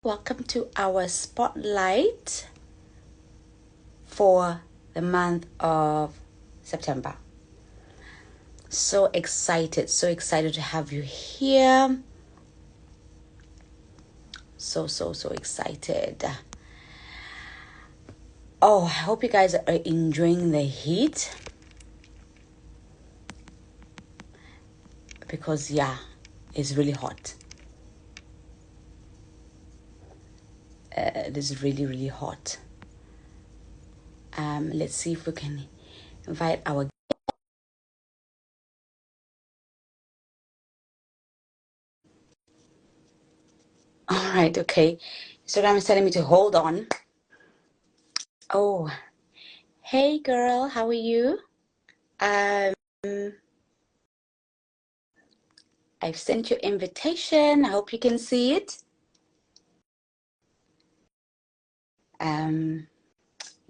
Welcome to our spotlight for the month of September. So excited to have you here. So excited. Oh, I hope you guys are enjoying the heat. Because yeah, it's really hot. It is really hot. Let's see if we can invite our. All right, okay. Instagram is telling me to hold on. Oh, hey girl, how are you? I've sent you invitation. I hope you can see it.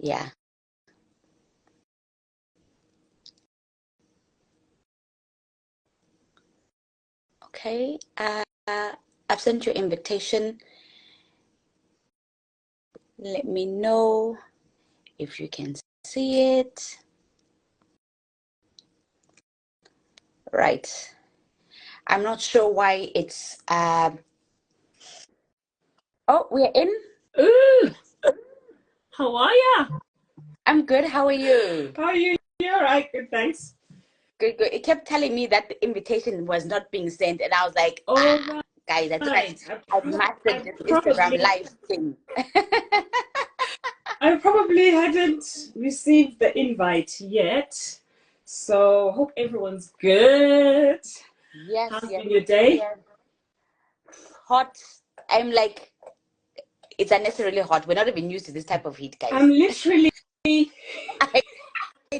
Yeah. Okay. I've sent you invitation. Let me know if you can see it. Right. I'm not sure why it's oh, we're in. Ooh, how are ya? I'm good. How are you? How are you? You're right. Good, thanks. Good. It kept telling me that the invitation was not being sent, and I was like, All guys, I think right. I've mastered I this Instagram probably, live thing. I probably hadn't received the invite yet. So hope everyone's good. Yes, How's yes, been your day? yes. Hot. I'm like, it's unnecessarily hot. We're not even used to this type of heat, I'm guys. literally. I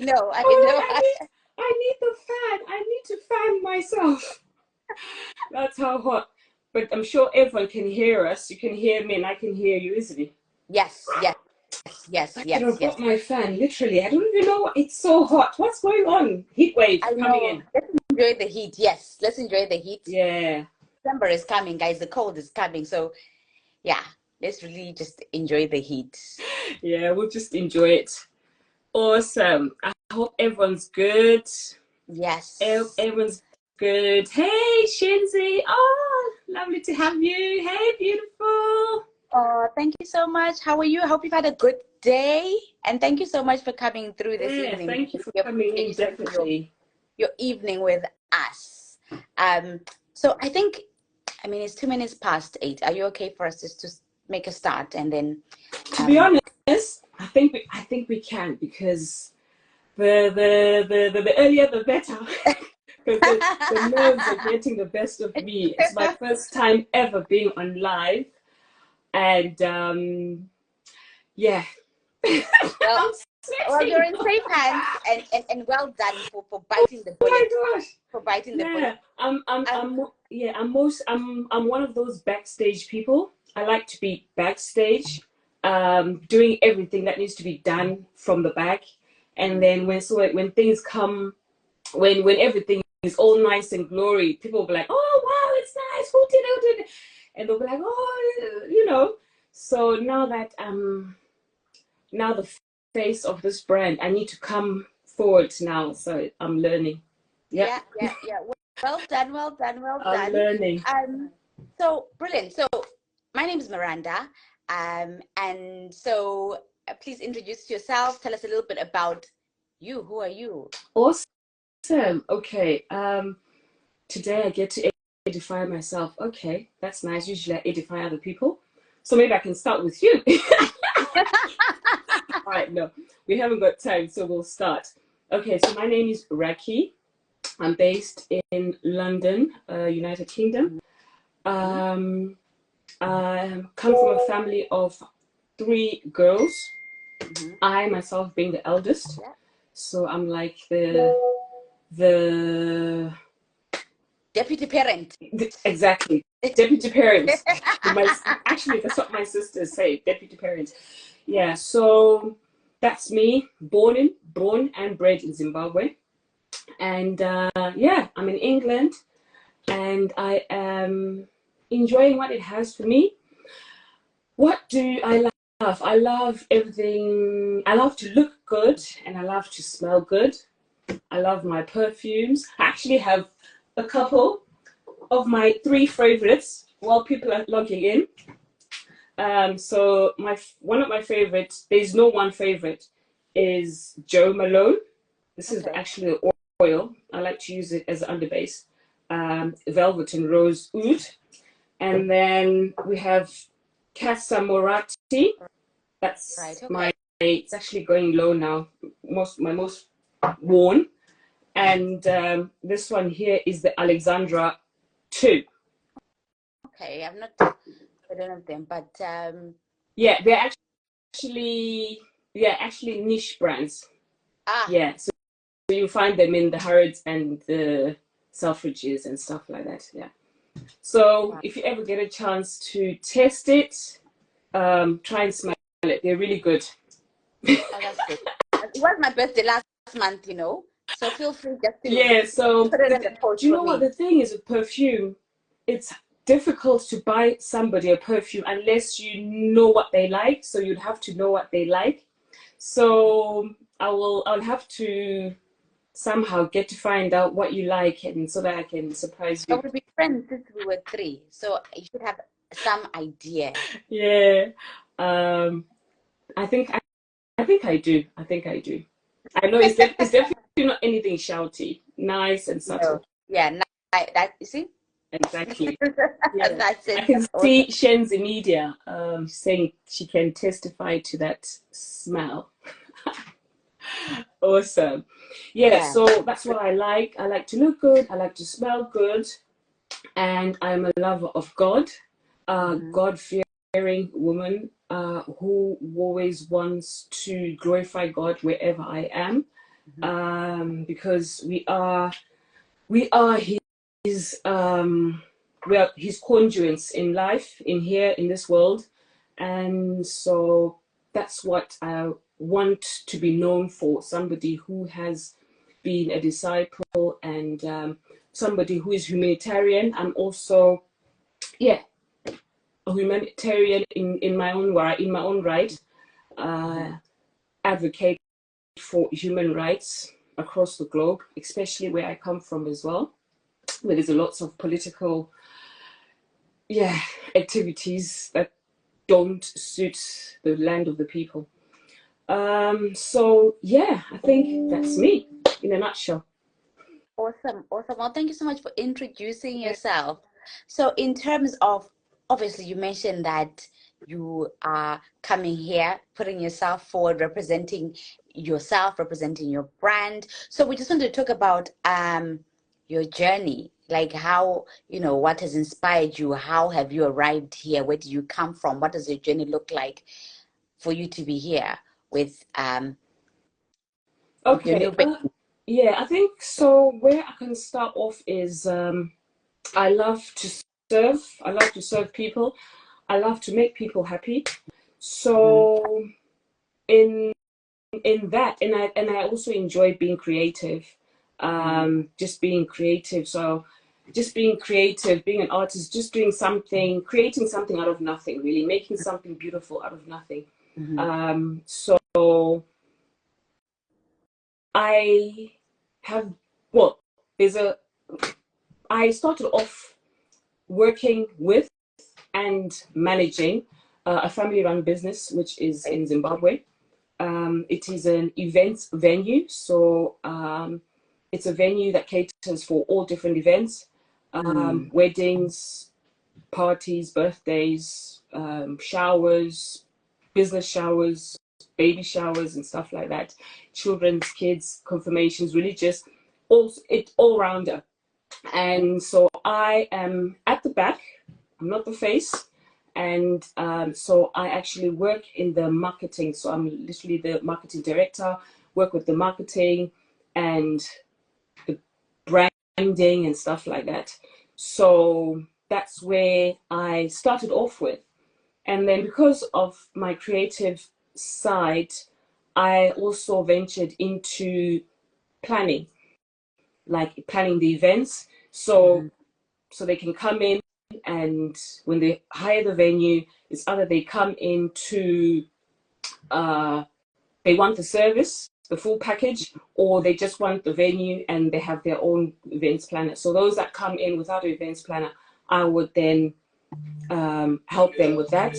know. Oh, I need the fan. I need to fan myself. That's how hot. But I'm sure everyone can hear us. You can hear me, and I can hear you, isn't it? Yes, yes, yes, I should yes, have yes. got my fan, literally. I don't even know. It's so hot. What's going on? Heat wave I coming know. in. Let's enjoy the heat. Yes, let's enjoy the heat. Yeah. December is coming, guys. The cold is coming. So, yeah, let's really just enjoy the heat. Yeah, we'll just enjoy it. Awesome. I hope everyone's good. Yes. Everyone's good. Hey, Shinzi. Oh, lovely to have you. Hey, beautiful. Oh, thank you so much. How are you? I hope you've had a good day. And thank you so much for coming through this Yeah, evening. thank you for We coming in, appreciate spending definitely. your evening with us. So I think, I mean, it's 2 minutes past 8. Are you okay for us just to make a start and then To be honest, I think we can, because the earlier the better. Because the nerves are getting the best of me. It's my first time ever being on live, and yeah, well, I'm you're sweating. in safe hands and well done for biting the Oh bullet. my gosh! For biting the bullet. Yeah, I'm one of those backstage people. I like to be backstage, doing everything that needs to be done from the back, and then when things come, when everything is all nice and glory, people will be like, "Oh wow, it's nice. Who did it?" And they'll be like, "Oh, you know." So now that now the face of this brand, I need to come forward now. So I'm learning. Yep, Yeah. Well I'm done. learning. So brilliant. So my name is Miranda. And so please introduce yourself. Tell us a little bit about you. Who are you? Awesome. Okay. Today I get to edify myself. Okay, that's nice. Usually I edify other people. So maybe I can start with you. All right, no, we haven't got time, so we'll start. Okay, so my name is Raki. I'm based in London, United Kingdom. Um, I come from a family of 3 girls. I myself being the eldest, Yeah. so I'm like the Deputy parent. exactly deputy parents. Actually, that's what my sisters say, deputy parents. Yeah, so that's me, born and bred in Zimbabwe, and yeah, I'm in England, and I am enjoying what it has for me. What do I love? I love everything. I love to look good and I love to smell good. I love my perfumes. I actually have a couple of my three favorites while people are logging in. So my one of my favorites, there's no one favorite, is Joe Malone. This is Okay. actually the oil. I like to use it as an underbase. Velvet and Rose Oud. And then we have Casa Morati. Right. That's Okay. my, it's actually going low now. My most worn. And this one here is the Alexandra 2. Okay. I've not heard one of them, but Yeah, they're actually, yeah, actually niche brands. ah, Yeah, so you find them in the Harrods and the Selfridges and stuff like that. Yeah. So wow. if you ever get a chance to test it, try and smell it. They're really good. Oh, that's good. It was my birthday last month, so feel free just to Yeah. So put it in the post do you for know what me. the thing is with perfume? It's difficult to buy somebody a perfume unless you know what they like. So you'd have to know what they like. So I'll have to somehow get to find out what you like and so that I can surprise I you. will be friends since we were three, so you should have some idea. Yeah. Um, I think I think I do. I think I do. I know it's definitely not anything shouty. Nice and No. subtle. Yeah, that you see? Exactly. Yeah. That's I it. can That's awesome. see Shenzi Media saying she can testify to that smell. Awesome. Yeah, Yeah. so that's what I like. I like to look good, I like to smell good, and I'm a lover of God, Hmm. God fearing woman who always wants to glorify God wherever I am, Hmm. because we are his we are his conduits in life, in here in this world, and so that's what I want to be known for, somebody who has been a disciple and somebody who is humanitarian. I'm also, yeah, a humanitarian in my own right, Hmm. uh, advocate for human rights across the globe, especially where I come from as well, where there's a lots of political, yeah, activities that don't suit the land of the people. So yeah, I think that's me in a nutshell. Awesome. Awesome. Well, thank you so much for introducing yourself. So, in terms of, obviously, you mentioned that you are coming here, putting yourself forward, representing yourself, representing your brand. So, we just wanted to talk about your journey, like how, what has inspired you? How have you arrived here? Where do you come from? What does your journey look like for you to be here with your Okay. new baby? Yeah, I think so. Where I can start off is I love to serve. I love to serve people. I love to make people happy. Mhm. So in that, and I also enjoy being creative. Mhm. Just being creative. So just being creative, being an artist, just doing something, creating something out of nothing, really, making something beautiful out of nothing. Mhm. So I have, well, there's a, I started off working with and managing a family run business, which is Right. in Zimbabwe. It is an event venue. So it's a venue that caters for all different events, Mm. weddings, parties, birthdays, showers, business showers, baby showers, and stuff like that. Children's, kids, confirmations, religious, all rounder. And so I am at the back. I'm not the face. And so I actually work in the marketing. So I'm literally the marketing director, work with the marketing and the branding and stuff like that. So that's where I started off with. And then because of my creative side, I also ventured into planning, like planning the events. So Mhm. they can come in. and when they hire the venue, it's either they come in to they want the service, the full package, or they just want the venue and they have their own events planner. So those that come in without an events planner, I would then help them with that.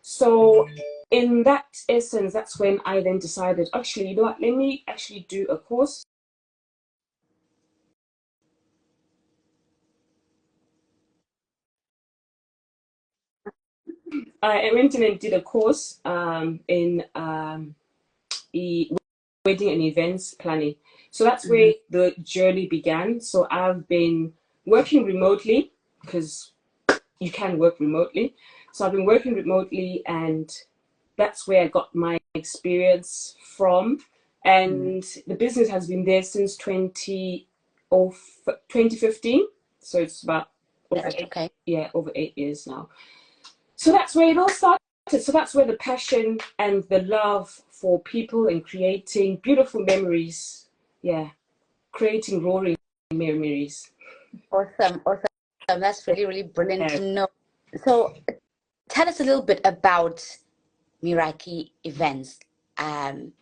So in that essence, that's when I then decided, actually, you know what, let me actually do a course. I went in and did a course in wedding and events planning. So that's where the journey began. So I've been working remotely because you can work remotely. So I've been working remotely, and that's where I got my experience from. And the business has been there since 2015. So it's about over over 8 years now. So that's where it all started. So that's where the passion and the love for people and creating beautiful memories, creating roaring memories. Awesome, awesome. That's really, really brilliant to know. So tell us a little bit about Miranda Events. Talk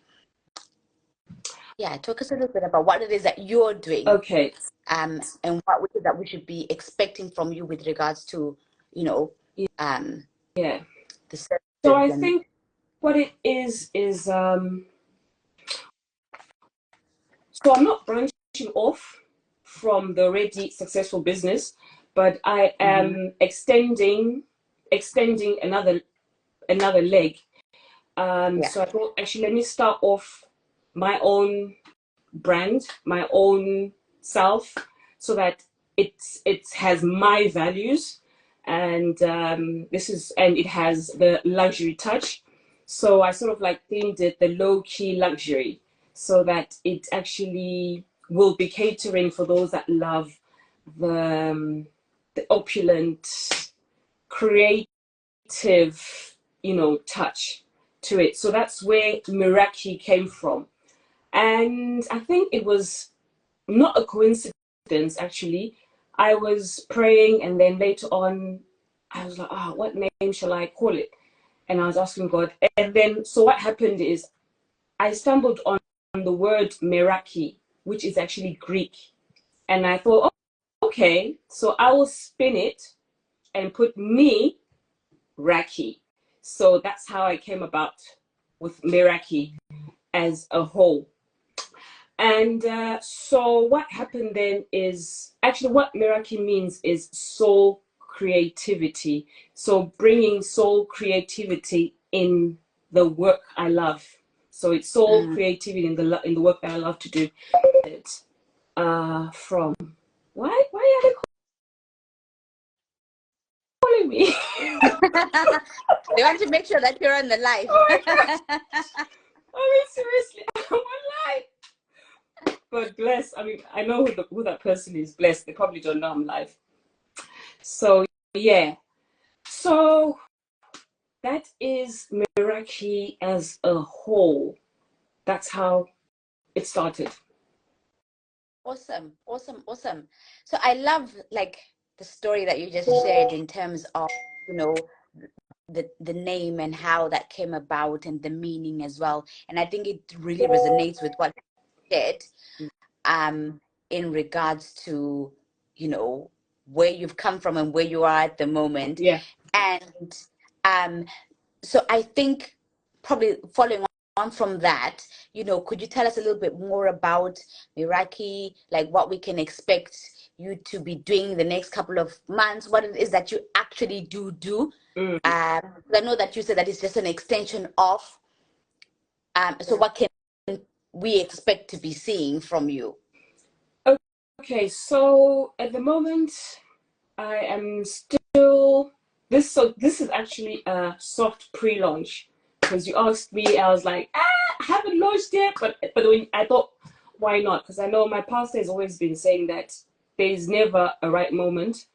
us a little bit about what it is that you're doing. Okay. And what it is that we should be expecting from you with regards to, the services. So I think what it is so I'm not branching off from the already successful business, but I am extending another leg. So I thought, actually, let me start off my own brand, my own self, so that it has my values, and it has the luxury touch. So I sort of like themed it the low-key luxury, so that it actually will be catering for those that love the opulent, creative, touch to it. So that's where Miraki came from. And I think it was not a coincidence, actually. I was praying, and then later on, I was like, what name shall I call it? And I was asking God. And then, so what happened is I stumbled on the word Miraki, which is actually Greek. And I thought, okay, so I will spin it and put me, Raki. So that's how I came about with Miraki as a whole. And so what happened then is, actually what Miraki means is soul creativity. So bringing soul creativity in the work I love. So it's soul creativity in the work that I love to do. From why are they calling me? They want to make sure that you're on the live. I mean, seriously, I'm on live. But bless, I mean, I know who that person is. Bless, they probably don't know I'm live. So yeah, so that is Miraki as a whole. That's how it started. Awesome, awesome, awesome. So I love the story that you just shared in terms of the name and how that came about and the meaning as well. And I think it really resonates with what you said in regards to where you've come from and where you are at the moment. Yeah. And so I think probably following on from that, could you tell us a little bit more about Miraki, like what we can expect you to be doing the next couple of months, what it is that you actually do? I know that you said that it's just an extension of, so what can we expect to be seeing from you? Okay, so at the moment, I am still this is actually a soft pre-launch, because you asked me, I was like, I haven't launched yet, but when I thought, why not? Because I know my pastor has always been saying that there's never a right moment.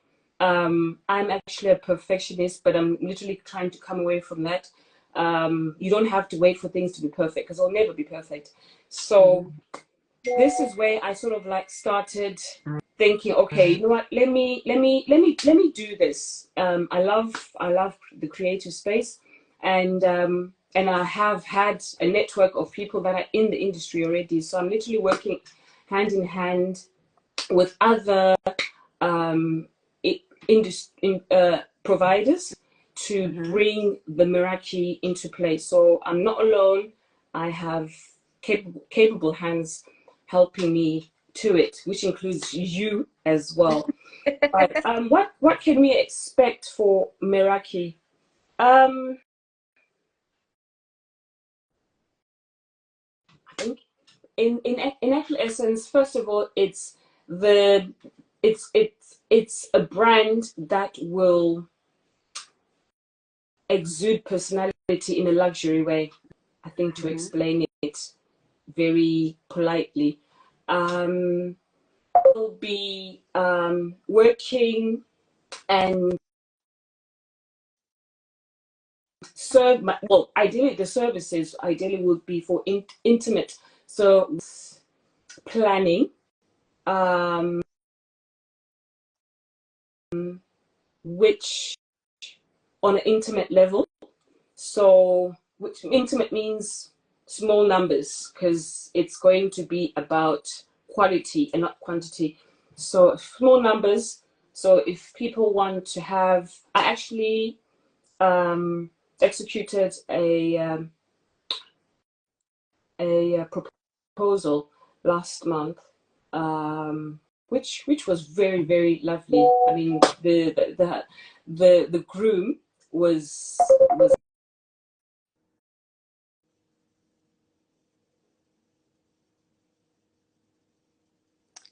I'm actually a perfectionist, but I'm literally trying to come away from that. You don't have to wait for things to be perfect, because they'll never be perfect. So this is where I sort of like started thinking, okay, you know what? Let me do this. I love the creative space, and I have had a network of people that are in the industry already. So I'm literally working hand in hand with other um, providers to Mm-hmm. bring the Meraki into place. So I'm not alone. I have capable hands helping me to it, which includes you as well. But what can we expect for Meraki? Um, I think in actual essence, first of all, the it's a brand that will exude personality in a luxury way. I think, to Mm-hmm. explain it very politely. Um, we'll be working and serve. Well, ideally, the services ideally would be for intimate. So planning, um, which on an intimate level. So, which intimate means small numbers because it's going to be about quality and not quantity. So, small numbers. So, if people want to have, I actually executed a proposal last month, which was very very lovely. I mean, the groom was.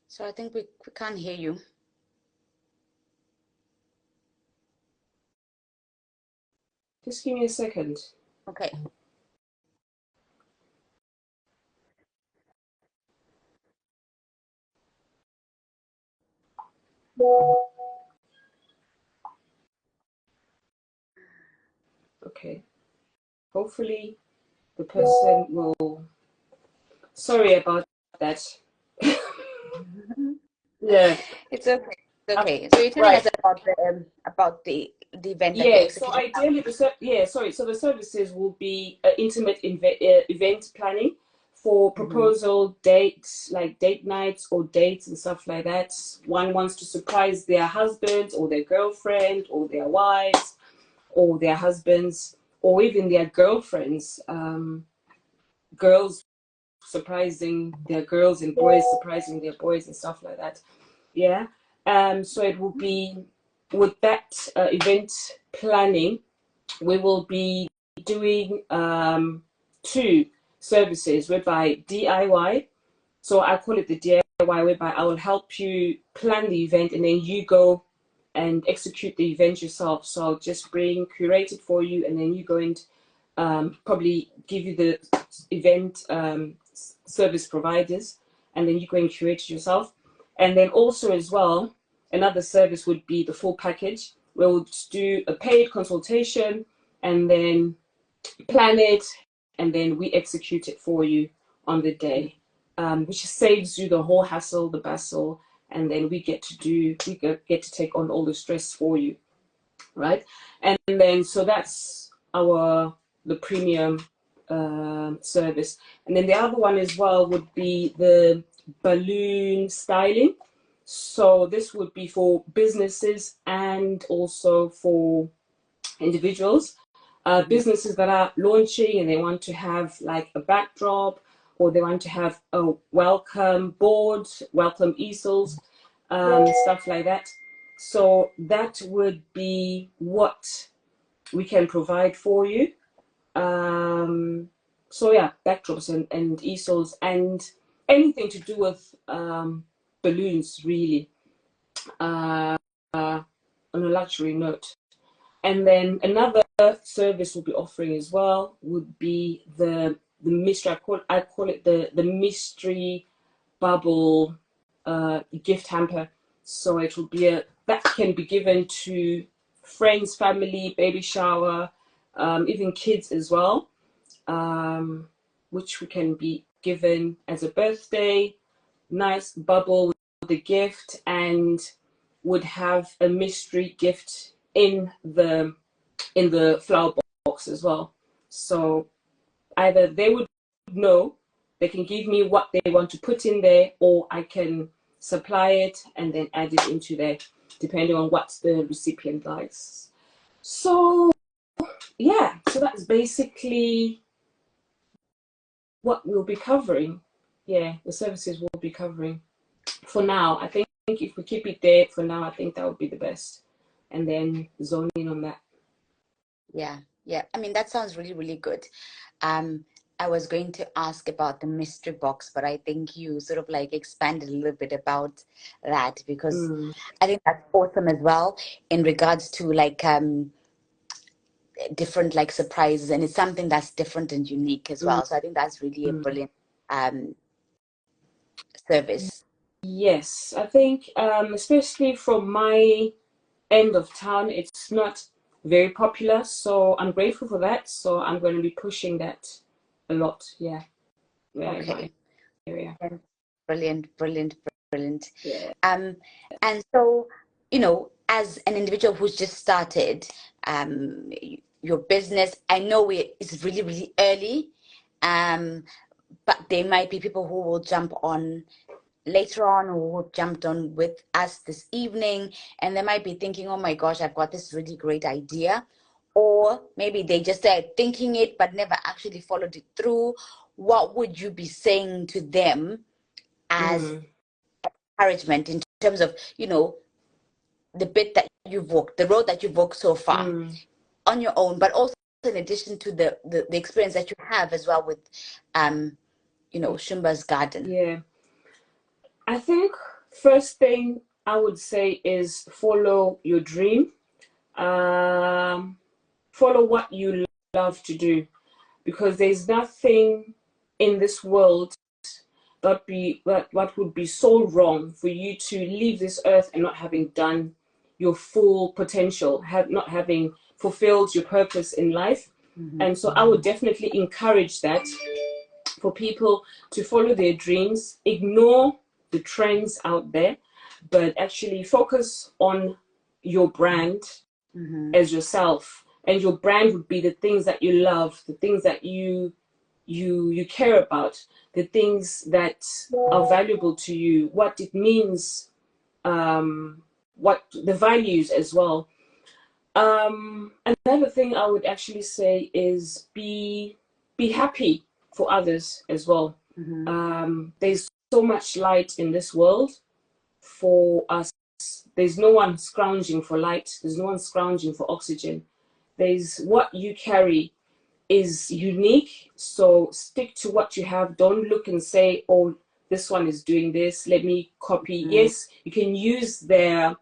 So I think we can't hear you. Just give me a second. Okay. Okay. Hopefully the person will. Sorry about that. Yeah. It's okay. It's Uh, okay. So you're telling right. us about the event that you're Yeah. So executing now. ideally, sorry. So the services will be intimate event planning for Mm-hmm. proposal dates, like date nights or dates and stuff like that. One wants to surprise their husband or their girlfriend or their wives or their husbands or even their girlfriends. Girls surprising their girls and boys surprising their boys and stuff like that. Yeah. So it will be with that event planning, we will be doing two services whereby DIY. So I call it the DIY, whereby I will help you plan the event and then you go and execute the event yourself. So I'll just curate it for you, and then you go and probably give you the event service providers, and then you go and curate it yourself. And then also as well, another service would be the full package. We'll do a paid consultation and then plan it, and then we execute it for you on the day, which saves you the whole hassle, the bustle, and then we get to take on all the stress for you, right? And then so that's the premium service. And then the other one as well would be the balloon styling. So this would be for businesses and also for individuals. Businesses that are launching and they want to have like a backdrop, or they want to have a welcome board, welcome easels, stuff like that. So that would be what we can provide for you. So yeah, backdrops and easels and anything to do with balloons, really, on a luxury note. And then another service we'll be offering as well would be the mystery. I call it the mystery bubble gift hamper. So it will be that can be given to friends, family, baby shower, even kids as well, which we can be given as a birthday. Nice bubble the gift and would have a mystery gift in the flower box as well. So either they would know, they can give me what they want to put in there, or I can supply it and then add it into there, depending on what the recipient likes. So yeah, so that's basically what we'll be covering. Yeah, the services we'll be covering for now. I think if we keep it there for now, I think that would be the best, and then zone in on that. Yeah, yeah. I mean, that sounds really, really good. I was going to ask about the mystery box, but I think you sort of like expanded a little bit about that, because I think that's awesome as well in regards to like different like surprises, and it's something that's different and unique as well. So I think that's really a brilliant service. Yes, I think especially from my end of town, it's not very popular. So I'm grateful for that. So I'm going to be pushing that a lot. Yeah, yeah, in my Okay. area. Brilliant, brilliant, brilliant. Yeah. And so, you know, as an individual who's just started your business, I know it's really, really early, but there might be people who will jump on later on, who jumped on with us this evening, and they might be thinking, oh my gosh, I've got this really great idea. Or maybe they just started thinking it, but never actually followed it through. What would you be saying to them as encouragement in terms of, you know, the bit that you've walked, the road that you've walked so far on your own, but also in addition to the experience that you have as well with, you know, Shumba's garden? Yeah. I think first thing I would say is follow your dream. Follow what you love to do, because there's nothing in this world what would be so wrong for you to leave this earth and not having done your full potential, not having fulfilled your purpose in life. And so I would definitely encourage that for people to follow their dreams, ignore the trends out there, but actually focus on your brand as yourself. And your brand would be the things that you love, the things that you care about, the things that are valuable to you, what it means, what the values as well. Another thing I would actually say is be happy for others as well. There's so much light in this world for us. There's no one scrounging for light. There's no one scrounging for oxygen. There's what you carry is unique. So stick to what you have. Don't look and say, oh, this one is doing this, let me copy. Yes, you can use their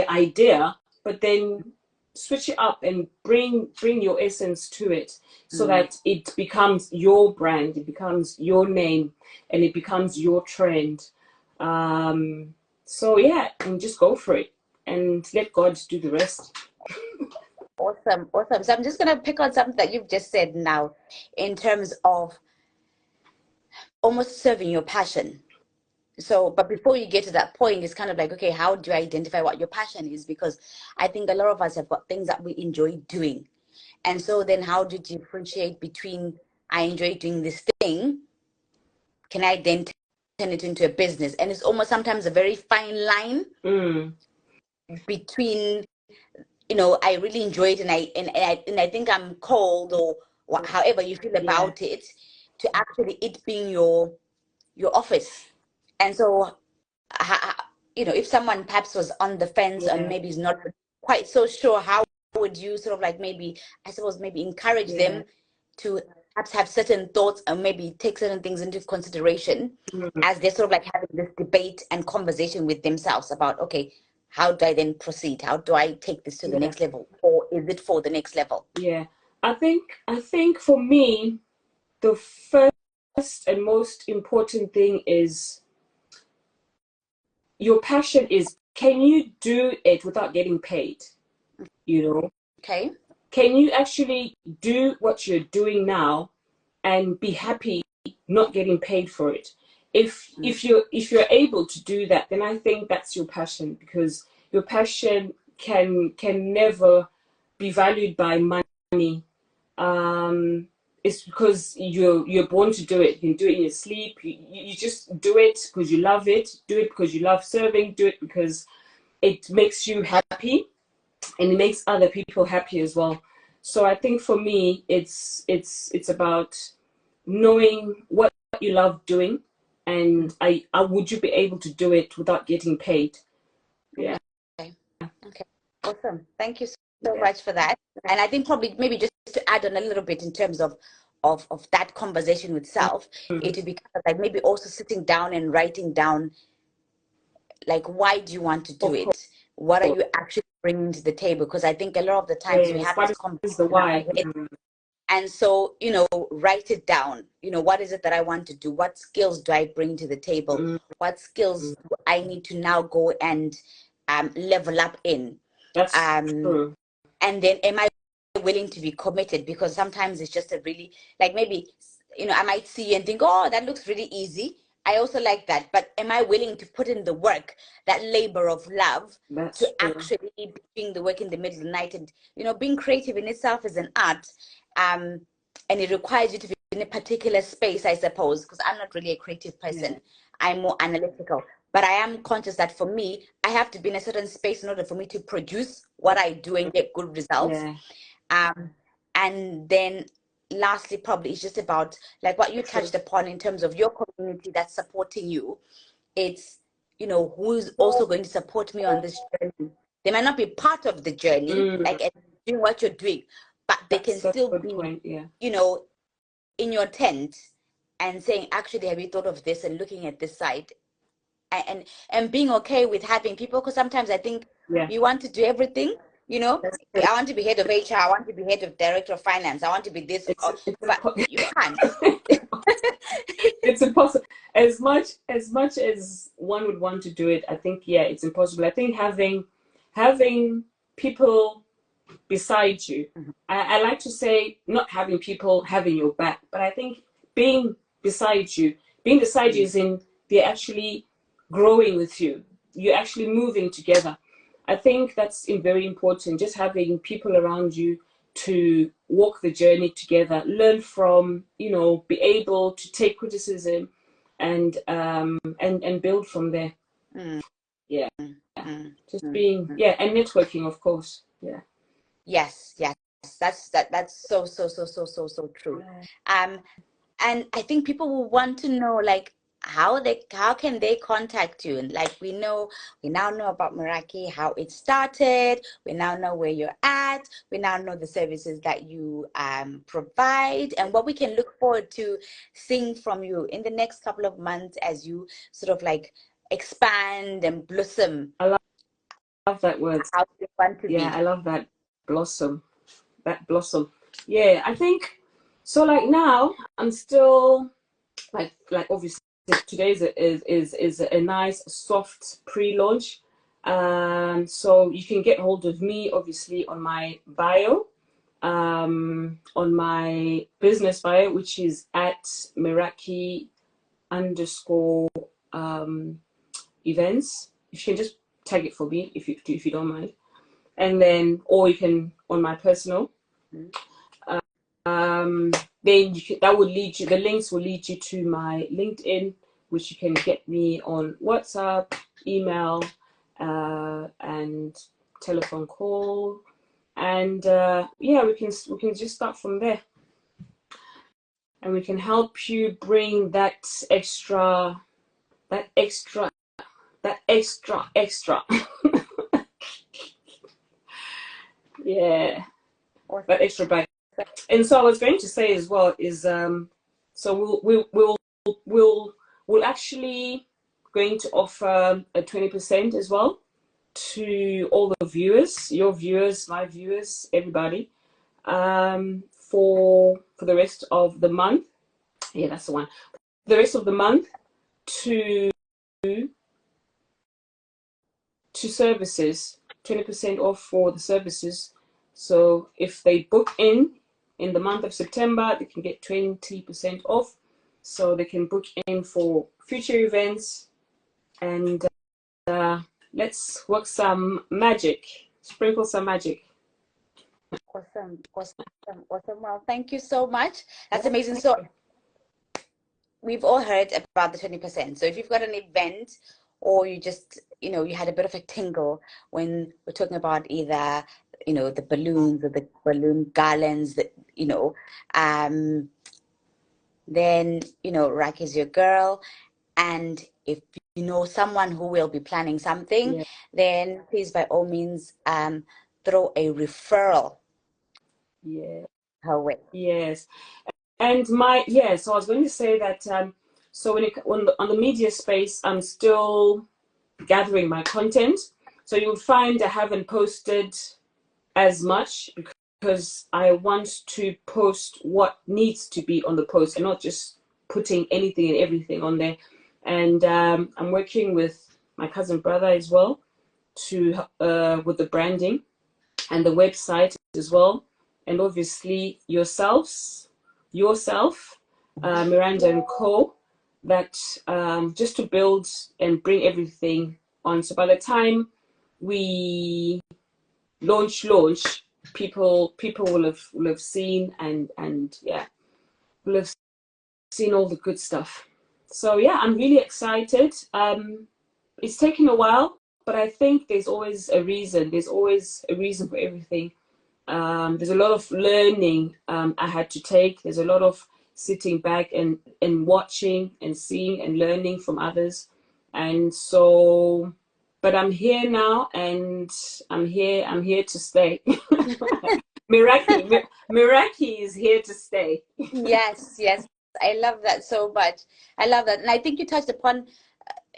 idea, but then switch it up and bring your essence to it, so that it becomes your brand, it becomes your name, and it becomes your trend. So yeah, and just go for it and let God do the rest. Awesome, awesome. So I'm just going to pick on something that you've just said now in terms of almost serving your passion. So, but before you get to that point, it's kind of like, okay, how do you identify what your passion is? Because I think a lot of us have got things that we enjoy doing. And so then how do you differentiate between, I enjoy doing this thing, can I then turn it into a business? And it's almost sometimes a very fine line between, you know, I really enjoy it, and I think I'm called, or however you feel about it, to actually it being your office. And so, you know, if someone perhaps was on the fence and maybe is not quite so sure, how would you sort of like maybe, I suppose, maybe encourage them to perhaps have certain thoughts and maybe take certain things into consideration as they're sort of like having this debate and conversation with themselves about, okay, how do I then proceed? How do I take this to the next level? Or is it for the next level? Yeah, I think for me, the first and most important thing is your passion is, can you do it without getting paid? You know, Okay. can you actually do what you're doing now and be happy not getting paid for it? if you're able to do that, then I think that's your passion, because your passion can never be valued by money. It's because you're born to do it. You can do it in your sleep. You just do it because you love it. Do it because you love serving. Do it because it makes you happy, and it makes other people happy as well. So I think for me, it's about knowing what you love doing, and I would you be able to do it without getting paid? Yeah. Okay. Okay. Awesome. Thank you so much for that. And I think probably maybe just to add on a little bit in terms of that conversation with self, it would be kind of like maybe also sitting down and writing down, like, why do you want to do it? What are you actually bringing to the table? Because I think a lot of the times we have this Is the why. and so, write it down. What is it that I want to do? What skills do I bring to the table? What skills do I need to now go and level up in? That's true. And then am I willing to be committed? Because sometimes it's just a really, like, maybe, I might see and think, oh, that looks really easy. I also like that. But am I willing to put in the work, that labor of love, to actually be doing the work in the middle of the night? And, being creative in itself is an art. And it requires you to be in a particular space, I suppose, because I'm not really a creative person. I'm more analytical. But I am conscious that for me, I have to be in a certain space in order for me to produce what I do and get good results. And then lastly, probably it's just about like what you touched upon in terms of your community that's supporting you. It's, who's also going to support me on this journey. They might not be part of the journey, like doing what you're doing, but they can still be, in your tent and saying, actually, have you thought of this, and looking at this side, and being okay with having people, because sometimes I think you want to do everything. I want to be head of HR, I want to be head of director of finance, I want to be this, but you can't. It's impossible. As much as one would want to do it, I think it's impossible. I think having people beside you. I like to say not having people having your back, but I think being beside you is in they're actually growing with you. You're actually moving together. I think that's very important. Just having people around you to walk the journey together, learn from, be able to take criticism and build from there. Just being and networking, of course. Yes, that's so true. And I think people will want to know, like, how can they contact you? And like, we now know about Meraki, how it started. We now know where you're at. We now know the services that you provide, and what we can look forward to seeing from you in the next couple of months as you sort of like expand and blossom. I love that word. How you want to be. I love that blossom. I think so. Like now, I'm still like obviously today is a nice soft pre-launch. So you can get hold of me obviously on my bio, on my business bio, which is at Miraki _events. You can just tag it for me if you don't mind. And then, or you can on my personal. Then that will lead you. The links will lead you to my LinkedIn, which you can get me on WhatsApp, email, and telephone call, and we can just start from there, and we can help you bring that extra. That extra bag. And so I was going to say as well is so we'll actually going to offer a 20% as well to all the viewers, your viewers, my viewers, everybody, for the rest of the month. Yeah, that's the one. The rest of the month to services, 20% off for the services. So if they book in the month of September, they can get 20% off. so they can book in for future events, and let's work some magic, sprinkle some magic. Awesome, awesome, awesome. Well, thank you so much. That's amazing. So we've all heard about the 20%. So if you've got an event or you just, you had a bit of a tingle when we're talking about either, the balloons or the balloon garlands that, then, Rack is your girl. And if you know someone who will be planning something, Yeah. then please, by all means, throw a referral Yeah. her way. Yes. And so I was going to say that so on the media space, I'm still gathering my content. So you'll find I haven't posted as much because I want to post what needs to be on the post and not just putting anything and everything on there. And I'm working with my cousin brother as well to with the branding and the website as well, and obviously yourself, Miranda Co, that just to build and bring everything on. So by the time we launch, people will have seen and yeah, will have seen all the good stuff. So yeah, I'm really excited. It's taken a while, but I think there's always a reason. There's always a reason for everything. There's a lot of learning I had to take. There's a lot of sitting back and watching and seeing and learning from others. And so, but I'm here now, and I'm here to stay. Miraki is here to stay. Yes, yes. I love that so much. I love that. And I think you touched upon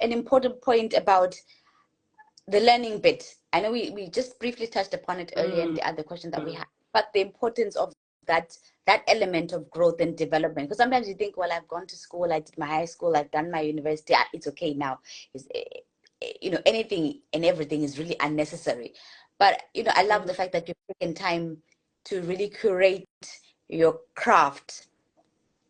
an important point about the learning bit. I know we just briefly touched upon it earlier in the other question that we had, but the importance of that element of growth and development. Because sometimes you think, well, I've gone to school, I did my high school, I've done my university, it's okay now. It's, anything and everything is really unnecessary. But I love the fact that you've taken time to really curate your craft.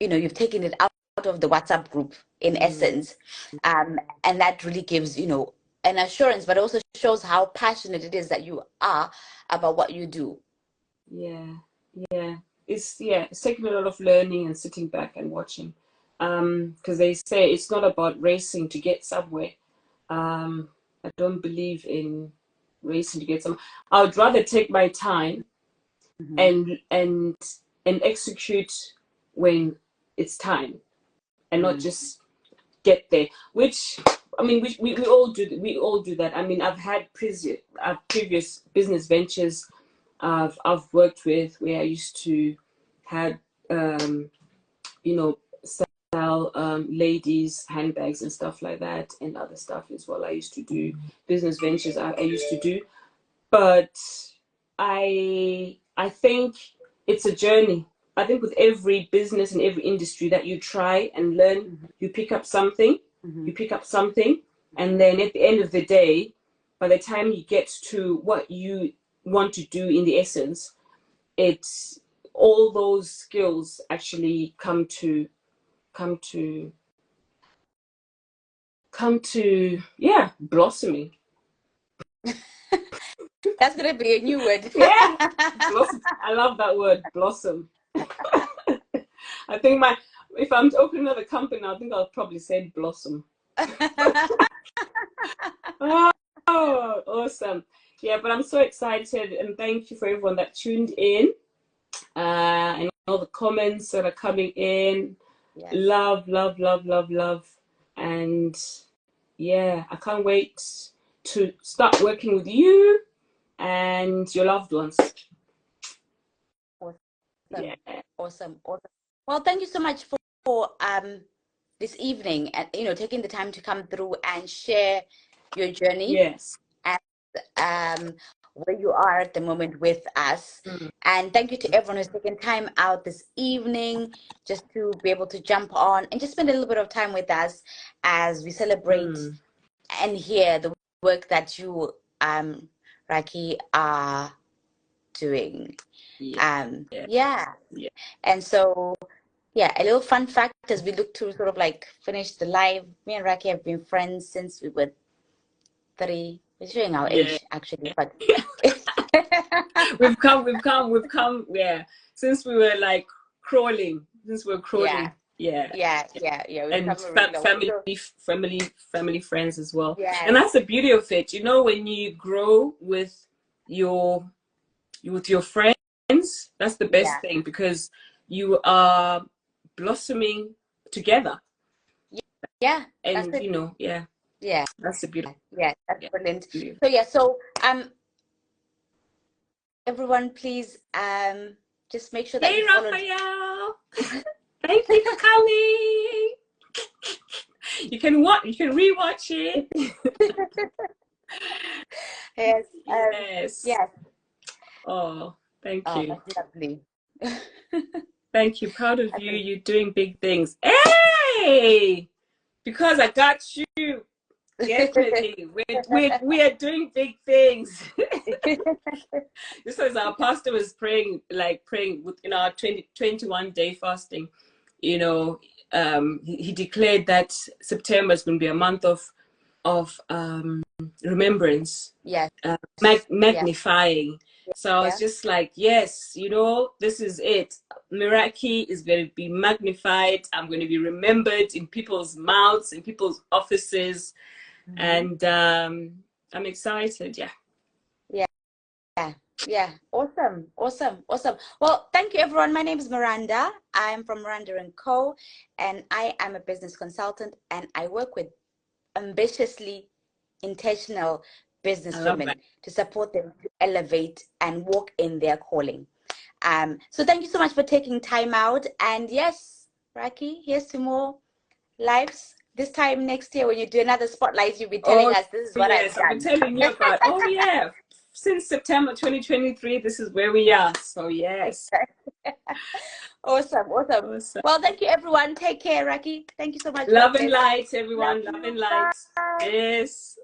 You've taken it out of the WhatsApp group in essence, and that really gives an assurance, but also shows how passionate it is that you are about what you do. Yeah, yeah. It's taking a lot of learning and sitting back and watching. Because they say it's not about racing to get somewhere. I don't believe in racing to get somewhere. I would rather take my time and execute when it's time, and not just get there. Which I mean, we all do. We all do that. I mean, I've had previous business ventures I've worked with where I used to have sell ladies handbags and stuff like that, and other stuff as well. I used to do business ventures. I used to do, but I think it's a journey. I think with every business and every industry that you try and learn, you pick up something. You pick up something, and then at the end of the day, by the time you get to what you want to do in the essence, it's all those skills actually come to blossoming. That's gonna be a new word. Yeah, blossom. I love that word, blossom. I think if I'm to open another company, I think I'll probably say blossom. Oh, awesome. Yeah, but I'm so excited, and thank you for everyone that tuned in, and all the comments that are coming in. Yes. Love, love, love, love, love. And yeah, I can't wait to start working with you and your loved ones. Awesome. Yeah. Awesome. Well, thank you so much for this evening, and taking the time to come through and share your journey. Yes. And where you are at the moment with us. And thank you to everyone who's taken time out this evening just to be able to jump on and just spend a little bit of time with us as we celebrate and hear the work that you, Raki, are doing. Yeah. And so Yeah, a little fun fact as we look to sort of like finish the live. Me and Raki have been friends since we were 3. We're showing our Yeah. age actually, but we've come, yeah, since we were like crawling, since we were yeah, crawling, yeah. yeah. We've And come a really long way. So, family friends as well. And yes, that's the beauty of it, you know, when you grow with your friends, that's the best yeah, thing, because you are blossoming together. yeah. That's And it. you know, yeah, Yeah, that's the beauty. yeah. That's Yeah, brilliant. beauty. So yeah, so everyone, please just make sure that Hey you followed. Raphael, thank you for coming. You can rewatch it. Yes, Yes. yes. Oh, thank Oh, you. that's lovely. Thank you. Proud of I you. think. You're doing big things. Hey! Because I got you. Definitely. We are doing big things. This was our pastor was praying, like praying with, you know, our 21-day fasting. You know, he declared that September is going to be a month of remembrance, Yes, yes, magnifying. So I was yeah. just like, yes, you know, this is it. Meraki is going to be magnified. I'm going to be remembered in people's mouths, in people's offices, Hmm. and I'm excited. Yeah. Yeah, yeah. Awesome, awesome, awesome. Well, thank you, everyone. My name is Miranda. I'm from Miranda Co, and I am a business consultant, and I work with ambitiously intentional I business love that. women to support them to elevate and walk in their calling. So thank you so much for taking time out. And yes, Raki, here's to more lives. This time next year, when you do another spotlight, you'll be telling Oh us this is what I've yes, I'll be done. telling you about. Oh yeah, since September 2023, this is where we are. So yes, Awesome, awesome. awesome. Well, thank you, everyone. Take care, Raki. Thank you so much. God Love and bless. light, Love everyone. Love you. and light. Bye. Yes.